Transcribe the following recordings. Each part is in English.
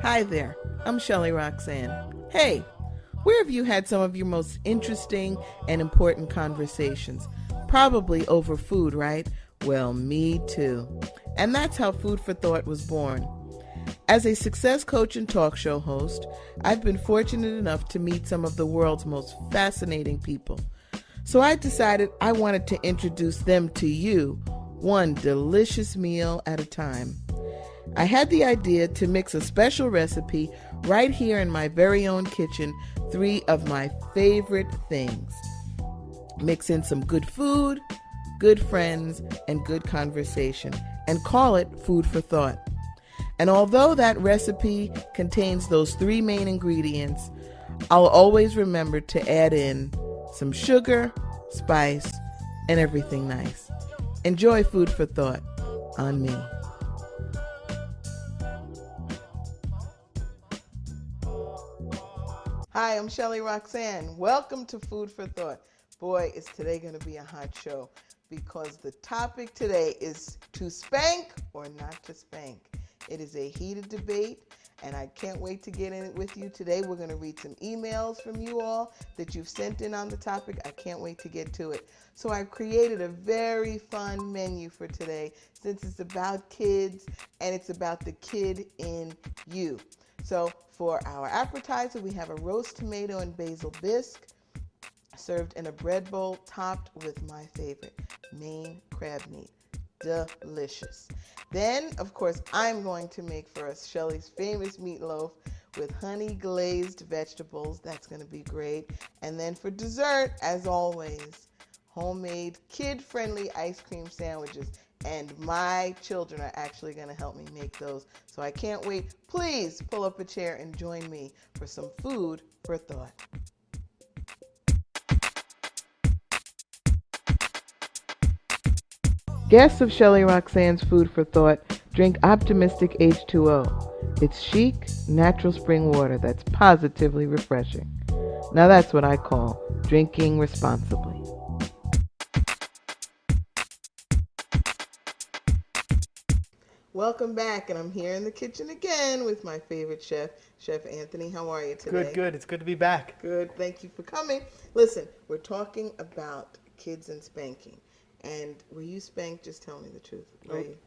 Hi there, I'm Shelley Roxanne. Hey, where have you had some of your most interesting and important conversations? Probably over food, right? Well, me too. And that's how Food for Thought was born. As a success coach and talk show host, I've been fortunate enough to meet some of the world's most fascinating people. So I decided I wanted to introduce them to you, one delicious meal at a time. I had the idea to mix a special recipe right here in my very own kitchen, three of my favorite things. Mix in some good food, good friends, and good conversation, and call it Food for Thought. And although that recipe contains those three main ingredients, I'll always remember to add in some sugar, spice, and everything nice. Enjoy Food for Thought on me. Hi, I'm Shelley Roxanne. Welcome to Food for Thought. Boy, is today going to be a hot show because the topic today is to spank or not to spank. It is a heated debate, and I can't wait to get in it with you today. We're going to read some emails from you all that you've sent in on the topic. I can't wait to get to it. So I've created a very fun menu for today since it's about kids and it's about the kid in you. So for our appetizer, we have a roast tomato and basil bisque served in a bread bowl topped with my favorite, Maine crab meat. Delicious. Then, of course, I'm going to make for us Shelley's famous meatloaf with honey glazed vegetables. That's going to be great. And then for dessert, as always, homemade kid-friendly ice cream sandwiches. And my children are actually going to help me make those. So I can't wait. Please pull up a chair and join me for some food for thought. Guests of Shelley Roxanne's Food for Thought drink optimistic H2O. It's chic, natural spring water that's positively refreshing. Now that's what I call drinking responsibly. Welcome back, and I'm here in the kitchen again with my favorite chef, Chef Anthony. How are you today? Good. It's good to be back. Good. Thank you for coming. Listen, we're talking about kids and spanking. And were you spanked? Just tell me the truth.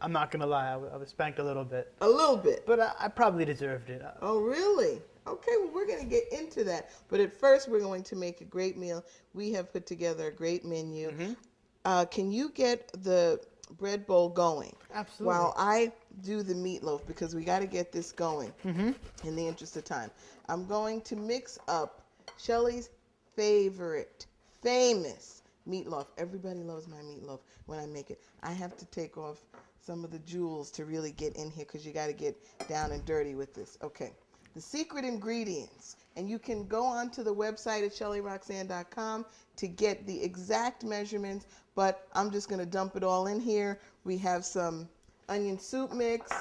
I'm not going to lie. I was spanked a little bit. A little bit. But I probably deserved it. Oh, really? Okay, well, we're going to get into that. But at first, we're going to make a great meal. We have put together a great menu. Mm-hmm. Can you get the bread bowl going? Absolutely. While I do the meatloaf, because we got to get this going in the interest of time. I'm going to mix up Shelley's favorite, famous meatloaf. Everybody loves my meatloaf when I make it. I have to take off some of the jewels to really get in here because you got to get down and dirty with this. Okay. The secret ingredients, and you can go onto the website at ShelleyRoxanne.com to get the exact measurements, but I'm just going to dump it all in here. We have some onion soup mix.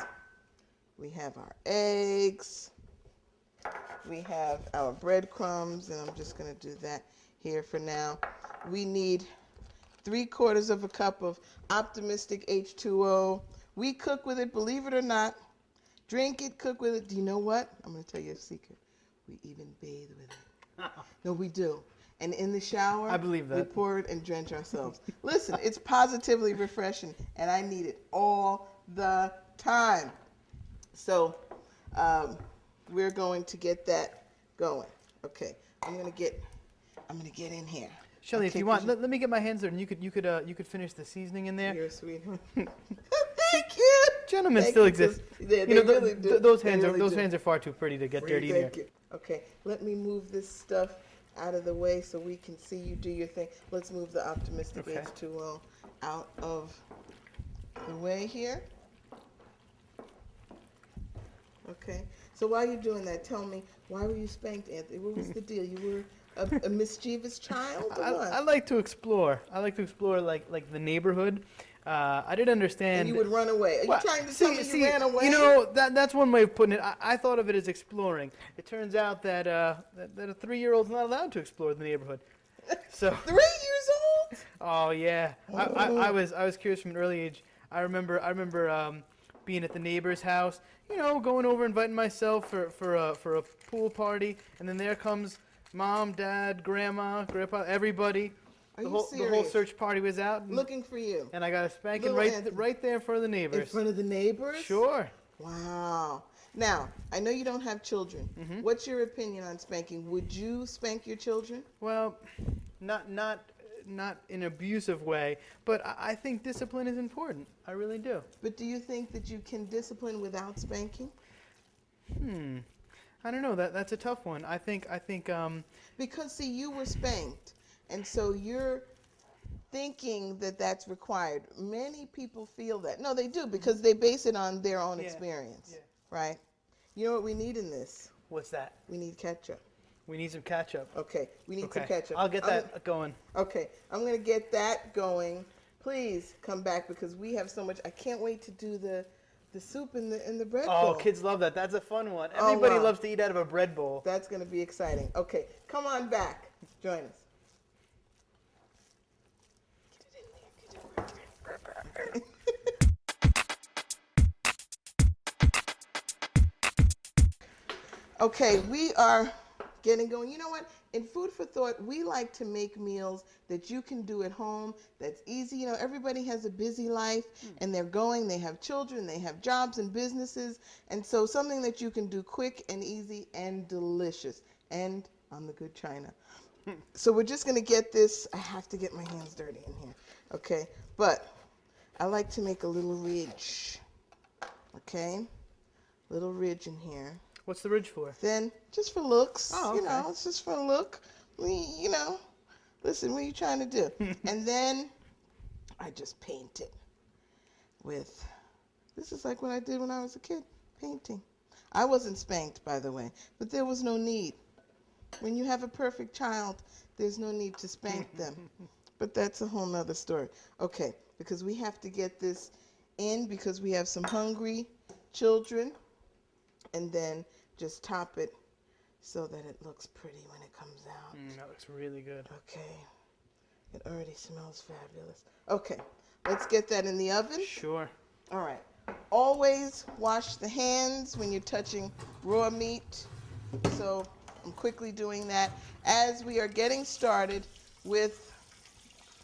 We have our eggs. We have our breadcrumbs, and I'm just going to do that here for now. We need 3/4 of a cup of optimistic H2O. We cook with it, believe it or not. Drink it, cook with it. Do you know what? I'm going to tell you a secret. We even bathe with it. No, we do. And in the shower, I believe that. We pour it and drench ourselves. Listen, it's positively refreshing, and I need it all the time. So we're going to get that going. Okay, I'm gonna get in here. Shelley, if you want, let me get my hands there, and you could finish the seasoning in there. You're a sweetheart. Thank you. Gentlemen still exist. They really do. Those hands are far too pretty to get dirty Thank there. you. Okay, let me move this stuff out of the way so we can see you do your thing. Let's move the optimistic H2O out of the way here. Okay. So while you're doing that, tell me, why were you spanked, Anthony? What was the deal? You were a mischievous child or what? I like to explore. I like to explore like the neighborhood. I didn't understand. And you would run away. Are you trying to tell me you ran away? You know, that's one way of putting it. I thought of it as exploring. It turns out that a 3-year-old's not allowed to explore the neighborhood. So 3 years old? Oh yeah. I was curious from an early age. I remember being at the neighbor's house, going over inviting myself for a pool party, and then there comes mom, dad, grandma, grandpa, everybody. Are The you whole serious? search party was out, Looking for you. and I got a spanking Little Anthony. right there in front of the In neighbors. front of the neighbors? Sure. Wow. Now, I know you don't have children. Mm-hmm. What's your opinion on spanking? Would you spank your children? Well, not in an abusive way, but I think discipline is important. I really do. But do you think that you can discipline without spanking? I don't know. That's a tough one. I think Because, see, you were spanked, and so you're thinking that that's required. Many people feel that. No, they do, because they base it on their own experience, Yeah. right? You know what we need in this? What's that? We need ketchup. We need some ketchup. Okay, we need some ketchup. I'll get that going. Okay, I'm going to get that going. Please come back, because we have so much. I can't wait to do the soup in the bread bowl. Oh, kids love that. That's a fun one. Oh, Everybody wow. loves to eat out of a bread bowl. That's going to be exciting. Okay, come on back. Join us. Okay, we are getting going. You know what? In Food for Thought, we like to make meals that you can do at home, that's easy. You know, everybody has a busy life, and they have children, they have jobs and businesses, and so something that you can do quick and easy and delicious, and on the good china. So we're just going to get this. I have to get my hands dirty in here. Okay, but I like to make a little ridge. Okay, little ridge in here. What's the ridge for? Then just for looks. Oh, okay. It's just for a look. Listen, what are you trying to do? And then I just paint it with, this is like what I did when I was a kid, painting. I wasn't spanked, by the way, but there was no need. When you have a perfect child, there's no need to spank them. But that's a whole nother story. Okay, because we have to get this in, because we have some hungry children. And then just top it so that it looks pretty when it comes out. That looks really good. Okay. It already smells fabulous. Okay. Let's get that in the oven. Sure. All right. Always wash the hands when you're touching raw meat. So I'm quickly doing that. As we are getting started with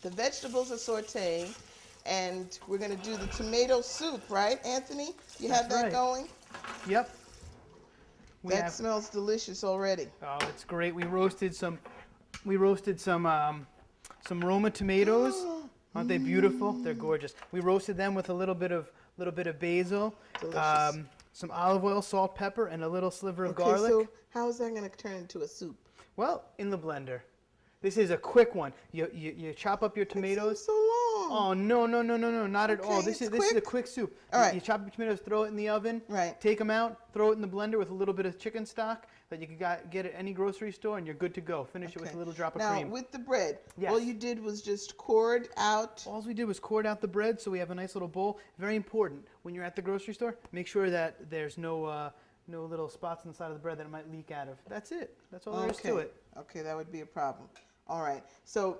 the vegetables are sauteing, and we're going to do the tomato soup, right, Anthony? You have that right. going? Yep. That smells delicious already. Oh, it's great. We roasted some Roma tomatoes. Aren't they beautiful? They're gorgeous. We roasted them with a little bit of basil, some olive oil, salt, pepper, and a little sliver of garlic. So how is that going to turn into a soup? Well, in the blender. This is a quick one. You chop up your tomatoes. It seems so long. Oh, no, not at all. This is a quick soup. All right. You chop your tomatoes, throw it in the oven. Right. Take them out, throw it in the blender with a little bit of chicken stock that you can get at any grocery store, and you're good to go. Finish it with a little drop of cream. Now, with the bread, Yes. all you did was just cord out. All we did was cord out the bread, so we have a nice little bowl. Very important. When you're at the grocery store, make sure that there's no little spots on the side of the bread that it might leak out of. That's it. That's all there is to it. Okay, that would be a problem. All right. So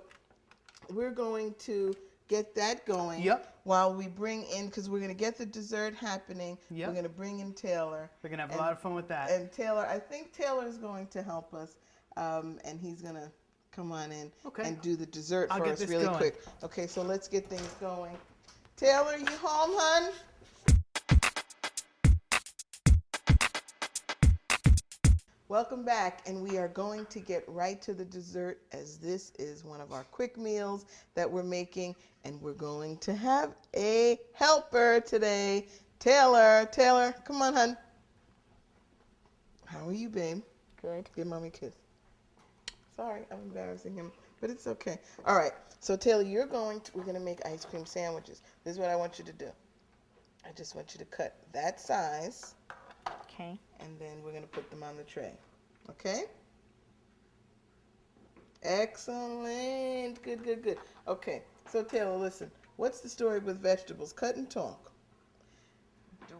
we're going to get that going. Yep. While we bring in, because we're going to get the dessert happening. Yep. We're going to bring in Taylor. We're going to have a lot of fun with that. And Taylor, I think Taylor's going to help us, and he's going to come on in and do the dessert for us really quick. Okay, so let's get things going. Taylor, you home, hon? Welcome back, and we are going to get right to the dessert, as this is one of our quick meals that we're making, and we're going to have a helper today. Taylor, come on, hon. How are you, babe? Good. Give mommy a kiss. Sorry, I'm embarrassing him, but it's okay. All right, so Taylor, we're going to make ice cream sandwiches. This is what I want you to do. I just want you to cut that size. Okay. And then we're going to put them on the tray. Okay? Excellent. Good. Okay. So, Taylor, listen. What's the story with vegetables? Cut and talk.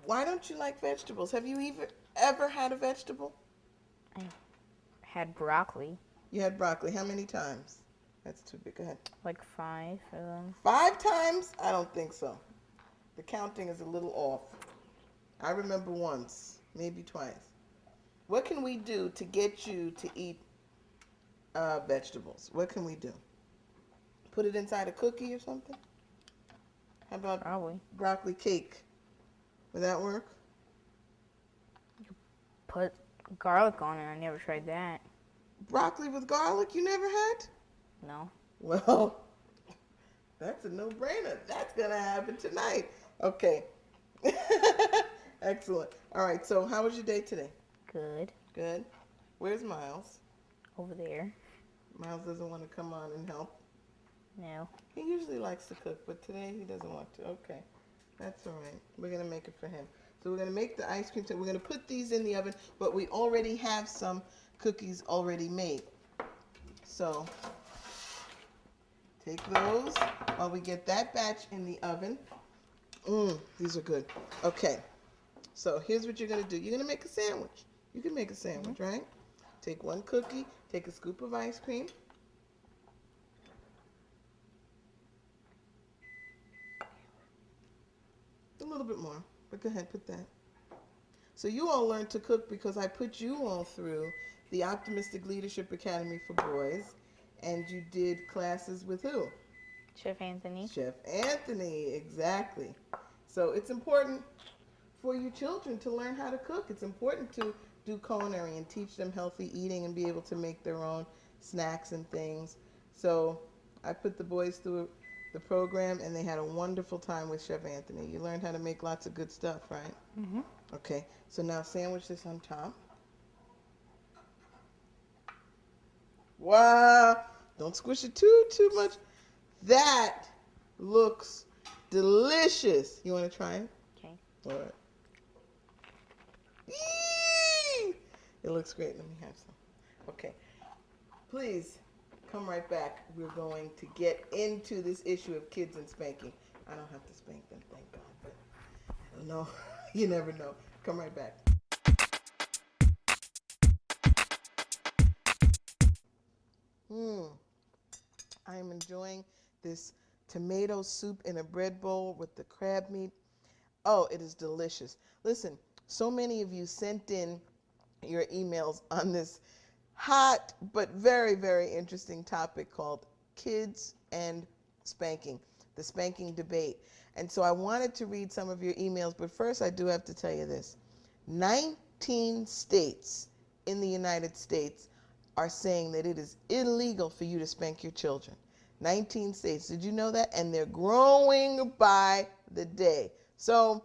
Why don't you like vegetables? Have you ever had a vegetable? I had broccoli. You had broccoli. How many times? That's too big. Go ahead. Like 5 of them. 5 times? I don't think so. The counting is a little off. I remember once, maybe twice. What can we do to get you to eat vegetables? What can we do? Put it inside a cookie or something? How about Probably. broccoli cake? Would that work? Put garlic on it. I never tried that. Broccoli with garlic? You never had? No. Well, that's a no-brainer. That's going to happen tonight. Okay. Excellent. All right, so how was your day today? Good. Good. Where's Miles? Over there. Miles doesn't want to come on and help. No. He usually likes to cook, but today he doesn't want to. Okay. That's all right. We're going to make it for him. So we're going to make the ice cream. We're going to put these in the oven, but we already have some cookies already made. So take those while we get that batch in the oven. These are good. Okay. So here's what you're going to do. You're going to make a sandwich. You can make a sandwich, right? Take one cookie, take a scoop of ice cream. A little bit more, but go ahead, put that. So you all learned to cook because I put you all through the Optimistic Leadership Academy for Boys, and you did classes with who? Chef Anthony. Chef Anthony, exactly. So it's important for you children to learn how to cook. It's important to do culinary and teach them healthy eating and be able to make their own snacks and things. So I put the boys through the program, and they had a wonderful time with Chef Anthony. You learned how to make lots of good stuff, right? Mm-hmm. Okay, so now sandwich this on top. Wow! Don't squish it too much. That looks delicious. You want to try it? Okay. All right. Yee! It looks great. Let me have some. Okay. Please come right back. We're going to get into this issue of kids and spanking. I don't have to spank them, thank God. But I don't know. You never know. Come right back. I am enjoying this tomato soup in a bread bowl with the crab meat. Oh, it is delicious. Listen, so many of you sent in your emails on this hot but very, very interesting topic called kids and spanking, the spanking debate. And so I wanted to read some of your emails, but first I do have to tell you this. 19 states in the United States are saying that it is illegal for you to spank your children. 19 states. Did you know that? And they're growing by the day. So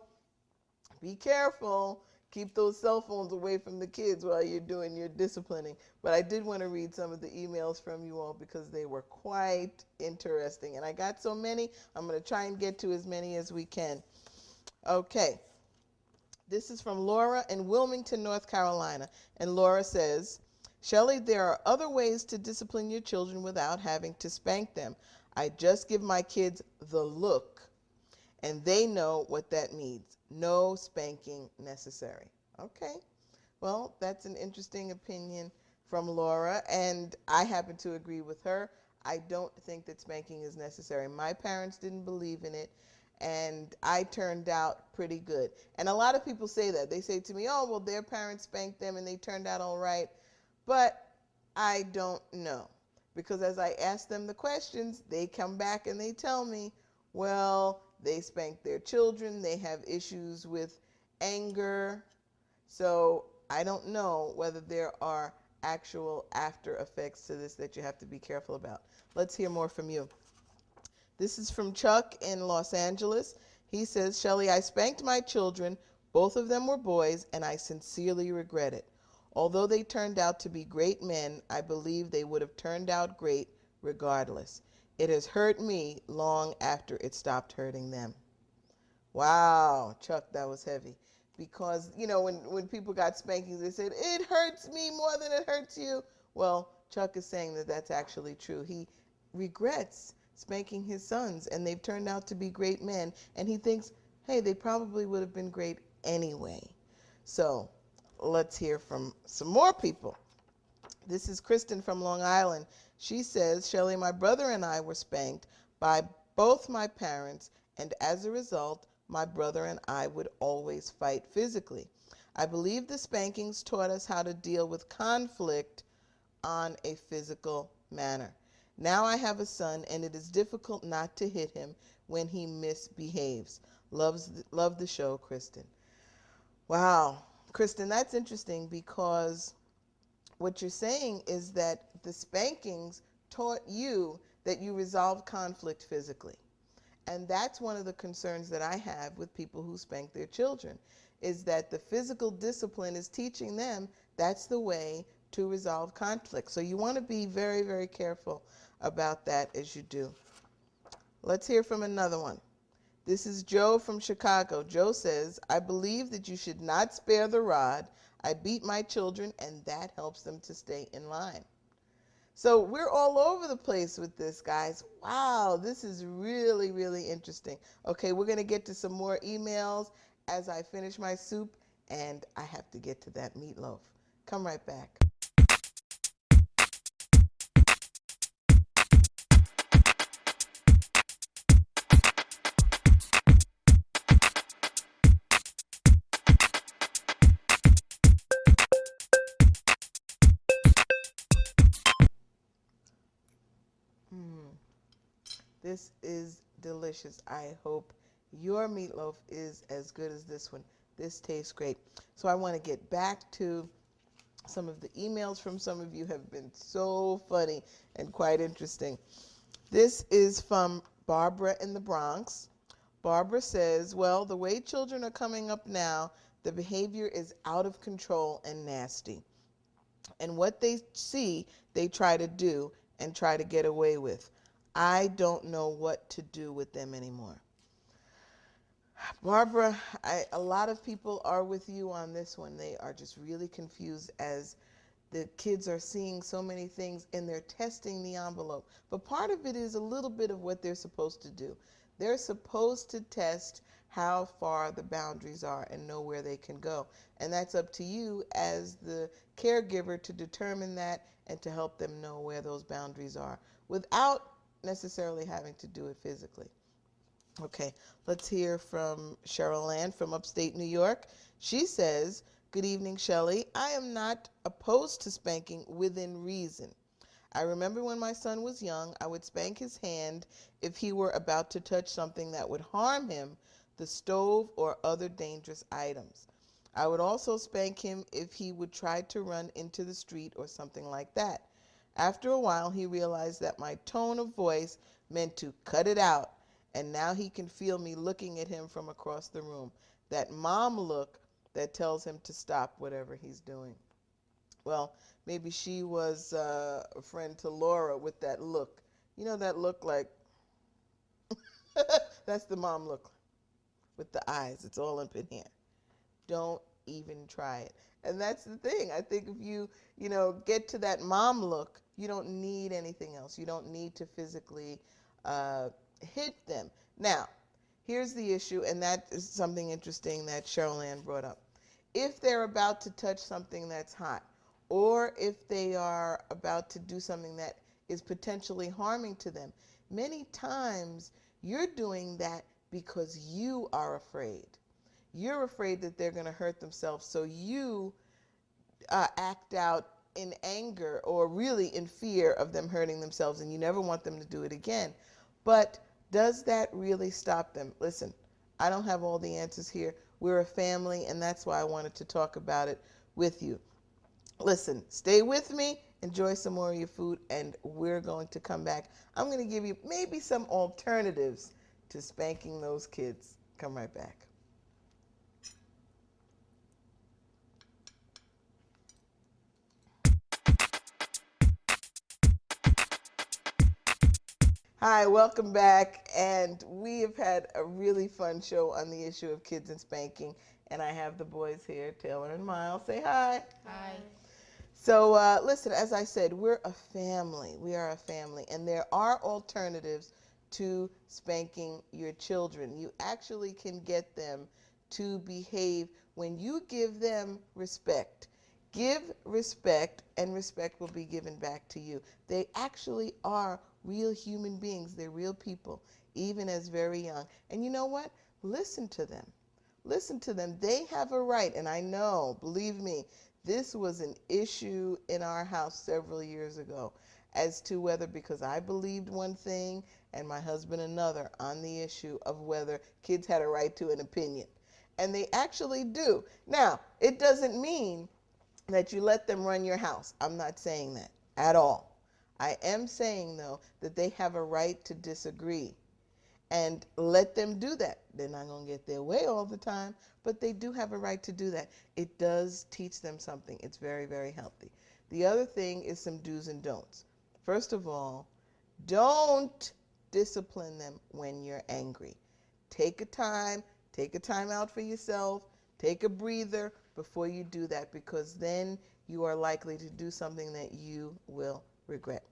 be careful. Keep those cell phones away from the kids while you're doing your disciplining. But I did want to read some of the emails from you all because they were quite interesting. And I got so many, I'm going to try and get to as many as we can. Okay. This is from Laura in Wilmington, North Carolina. And Laura says, Shelley, there are other ways to discipline your children without having to spank them. I just give my kids the look, and they know what that means. No spanking necessary. Okay. Well, that's an interesting opinion from Laura, and I happen to agree with her. I don't think that spanking is necessary. My parents didn't believe in it, and I turned out pretty good. And a lot of people say that. They say to me, oh, well, their parents spanked them and they turned out all right. But I don't know. Because as I ask them the questions, they come back and they tell me, well, they spank their children, they have issues with anger. So I don't know whether there are actual after effects to this that you have to be careful about. Let's hear more from you. This is from Chuck in Los Angeles. He says, Shelley, I spanked my children. Both of them were boys, and I sincerely regret it. Although they turned out to be great men, I believe they would have turned out great regardless. It has hurt me long after it stopped hurting them. Wow, Chuck, that was heavy. Because, you know, when people got spankings, they said, it hurts me more than it hurts you. Well, Chuck is saying that that's actually true. He regrets spanking his sons, and they've turned out to be great men. And he thinks, hey, they probably would have been great anyway. So let's hear from some more people. This is Kristen from Long Island. She says, Shelley, my brother and I were spanked by both my parents, and as a result, my brother and I would always fight physically. I believe the spankings taught us how to deal with conflict on a physical manner. Now I have a son, and it is difficult not to hit him when he misbehaves. Love the show, Kristen. Wow. Kristen, that's interesting because what you're saying is that the spankings taught you that you resolve conflict physically. And that's one of the concerns that I have with people who spank their children, is that the physical discipline is teaching them that's the way to resolve conflict. So you want to be very, very careful about that as you do. Let's hear from another one. This is Joe from Chicago. Joe says, I believe that you should not spare the rod. I beat my children, and that helps them to stay in line. So we're all over the place with this, guys. Wow, this is really, really interesting. Okay, we're going to get to some more emails as I finish my soup, and I have to get to that meatloaf. Come right back. This is delicious. I hope your meatloaf is as good as this one. This tastes great. So I want to get back to some of the emails from some of you have been so funny and quite interesting. This is from Barbara in the Bronx. Barbara says, well, the way children are coming up now, the behavior is out of control and nasty. And what they see, they try to do and try to get away with. I don't know what to do with them anymore. Barbara, a lot of people are with you on this one. They are just really confused as the kids are seeing so many things and they're testing the envelope. But part of it is a little bit of what they're supposed to do. They're supposed to test how far the boundaries are and know where they can go. And that's up to you as the caregiver to determine that and to help them know where those boundaries are without necessarily having to do it physically. Okay, let's hear from Cheryl Ann from upstate New York. She says, good evening, Shelley. I am not opposed to spanking within reason. I remember when my son was young, I would spank his hand if he were about to touch something that would harm him, the stove or other dangerous items. I would also spank him if he would try to run into the street or something like that. After a while, he realized that my tone of voice meant to cut it out, and now he can feel me looking at him from across the room. That mom look that tells him to stop whatever he's doing. Well, maybe she was a friend to Laura with that look. You know that look like, that's the mom look with the eyes. It's all up in here. Don't even try it. And that's the thing. I think if you get to that mom look, you don't need anything else. You don't need to physically hit them. Now, here's the issue, and that is something interesting that Cheryl Ann brought up. If they're about to touch something that's hot, or if they are about to do something that is potentially harming to them, many times you're doing that because you are afraid. You're afraid that they're going to hurt themselves, so you act out in anger or really in fear of them hurting themselves, and you never want them to do it again. But does that really stop them? Listen, I don't have all the answers here. We're a family, and that's why I wanted to talk about it with you. Listen, stay with me, enjoy some more of your food, and we're going to come back. I'm going to give you maybe some alternatives to spanking those kids. Come right back. Hi, welcome back, and we have had a really fun show on the issue of kids and spanking, and I have the boys here, Taylor and Miles. Say hi. Hi. So listen, as I said, we're a family. We are a family, and there are alternatives to spanking your children. You actually can get them to behave when you give them respect. Give respect, and respect will be given back to you. They actually are real human beings. They're real people, even as very young. And you know what? listen to them. Listen to them. They have a right. And I know, believe me, this was an issue in our house several years ago as to whether, because I believed one thing and my husband another, on the issue of whether kids had a right to an opinion. And they actually do. Now, it doesn't mean that you let them run your house. I'm not saying that at all. I am saying, though, that they have a right to disagree. And let them do that. They're not going to get their way all the time, but they do have a right to do that. It does teach them something. It's very, very healthy. The other thing is some do's and don'ts. First of all, don't discipline them when you're angry. Take a time out for yourself. Take a breather before you do that, because then you are likely to do something that you will regret.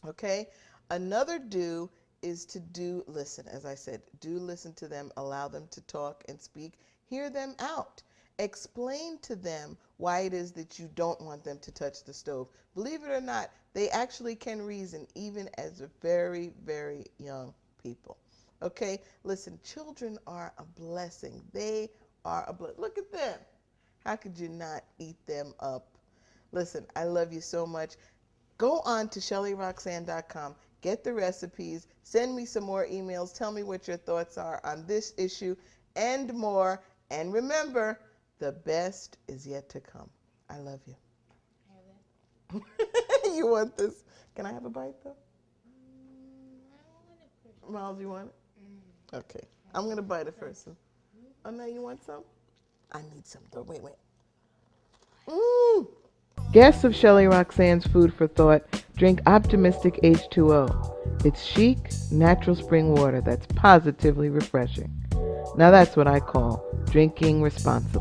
Okay? Another do is to listen. As I said, do listen to them, allow them to talk and speak, hear them out. Explain to them why it is that you don't want them to touch the stove. Believe it or not, they actually can reason even as very, very young people. Okay? Listen, children are a blessing. They are a blessing. Look at them. How could you not eat them up? Listen, I love you so much. Go on to ShelleyRoxanne.com. Get the recipes, send me some more emails, tell me what your thoughts are on this issue and more. And remember, the best is yet to come. I love you. I have it. You want this? Can I have a bite, though? I want it first. Miles, you want it? Okay. I'm going to bite it first. Oh, no, you want some? I need some, though. Wait. Mmm. Guests of Shelley Roxanne's Food for Thought drink Optimistic H2O. It's chic, natural spring water that's positively refreshing. Now that's what I call drinking responsibly.